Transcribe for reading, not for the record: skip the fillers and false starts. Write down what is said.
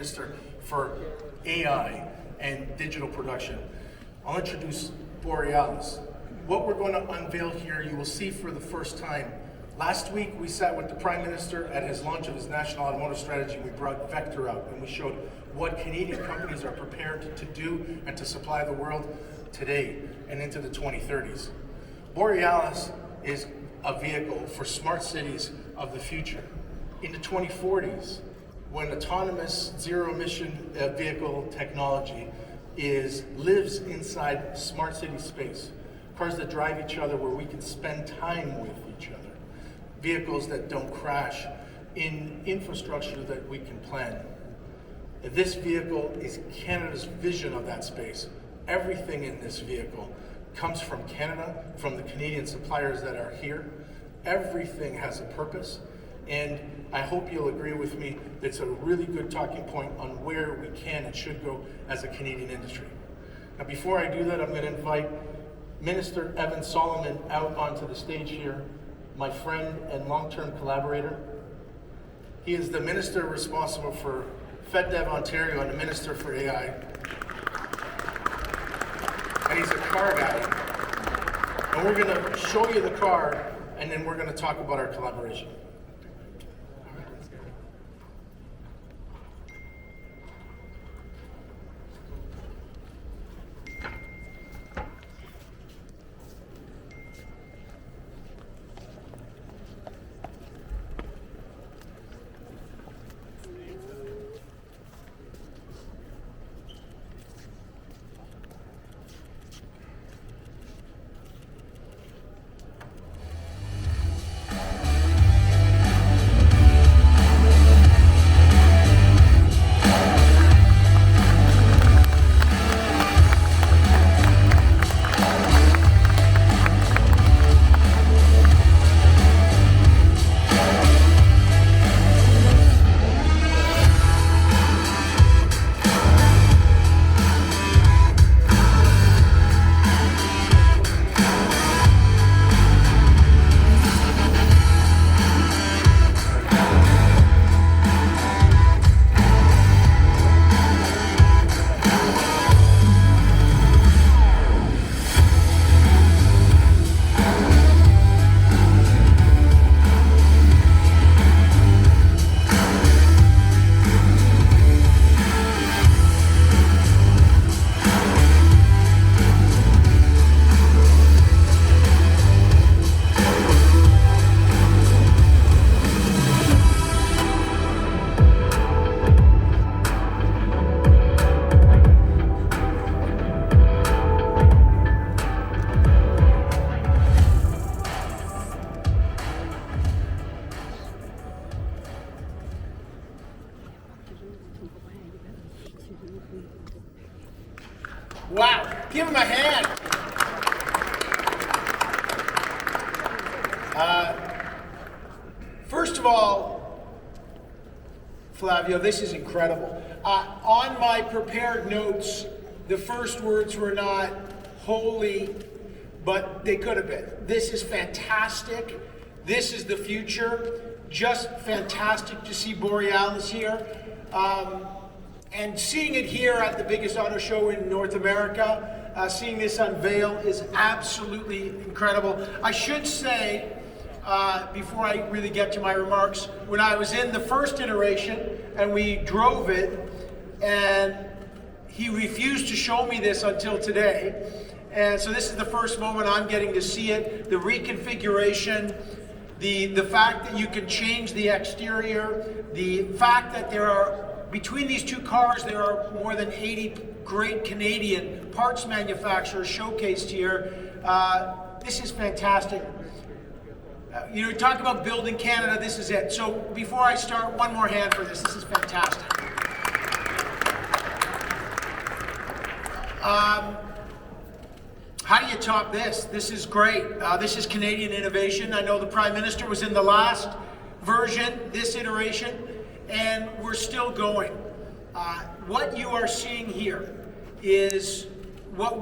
Minister for AI and digital production. I'll introduce Borealis. What we're going to unveil here, you will see for the first time. Last week, we sat with the Prime Minister at his launch of his national automotive strategy. We brought Vector out and we showed what Canadian companies are prepared to do and to supply the world today and into the 2030s. Borealis is a vehicle for smart cities of the future. In the 2040s, when autonomous zero-emission vehicle technology lives inside smart city space, cars that drive each other where we can spend time with each other, vehicles that don't crash, in infrastructure that we can plan. This vehicle is Canada's vision of that space. Everything in this vehicle comes from Canada, from the Canadian suppliers that are here. Everything has a purpose. And I hope you'll agree with me, it's a really good talking point on where we can and should go as a Canadian industry. Now, before I do that, I'm going to invite Minister Evan Solomon out onto the stage here, my friend and long-term collaborator. He is the minister responsible for FedDev Ontario and the Minister for AI. And he's a car guy. And we're going to show you the car, and then we're going to talk about our collaboration. Wow, give him a hand. First of all, Flavio, this is incredible. On my prepared notes, the first words were not holy, but they could have been. This is fantastic. This is the future. Just fantastic to see Borealis here. And seeing it here at the biggest auto show in North America, seeing this unveil is absolutely incredible. I should say, before I really get to my remarks, when I was in the first iteration and we drove it, and he refused to show me this until today. And so this is the first moment I'm getting to see it, the reconfiguration, the fact that you can change the exterior, the fact that there are between these two cars, there are more than 80 great Canadian parts manufacturers showcased here. This is fantastic. You talk about building Canada, this is it. So before I start, one more hand for this. This is fantastic. How do you top this? This is great. This is Canadian innovation. I know the Prime Minister was in the last version, this iteration, and we're still going. What you are seeing here is what